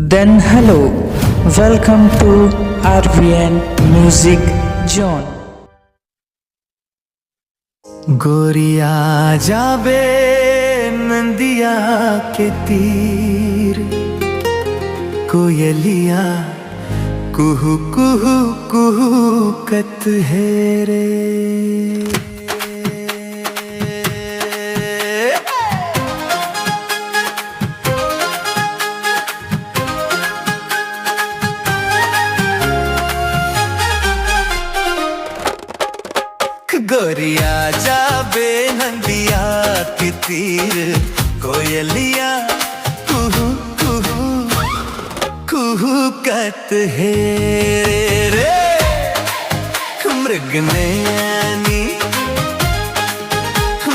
Then hello, welcome to RVN Music Zone. गोरिया जाबे नंदिया के तीर, कोयलिया कुहू कुहू कुहू कत है रे। गोरिया जाबे नंदिया के तीर, कोयलिया कुहू कुहू कुहू कत है रे। मृग नयनी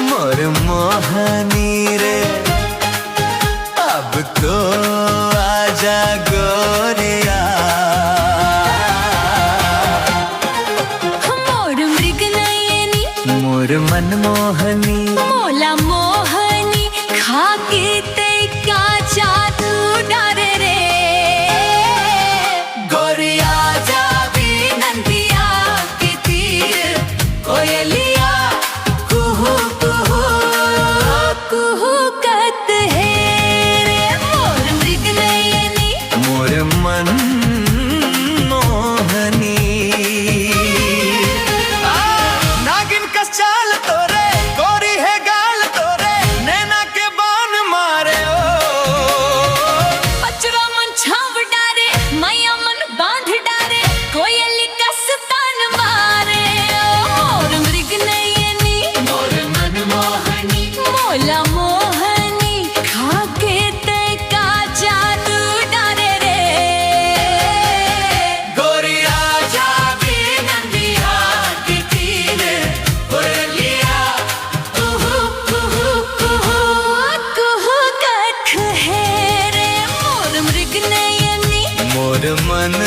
मोर मोहनी रे, अब तो आजा गोरिया। मोर मन मोहनी मोला मोहनी, खाके ते का जादू डारे रे। गोरिया जाबे नंदिया के तीर, कोयलिया कुहू कुहू कुहू कत है रे। मोर मृग नयनी मोर मन मोहनी। नागिन कस चाल तोरे, गोरी है गाल तोरे, नैना के बान मारे ओ। पचरा मन छाव डारे, मैया मन बांध डारे, कोयली का सतान मारे ओ। मोर मृग नयनी मोर मन मोहनी, मोला मोहनी, खाके ते का जादू डारे रे। गोरिया जाबे नंदिया के तीर, कोयलिया कुहू कुहू कुहू कुहू कत है रे। मोर मृग नयनी मोर मन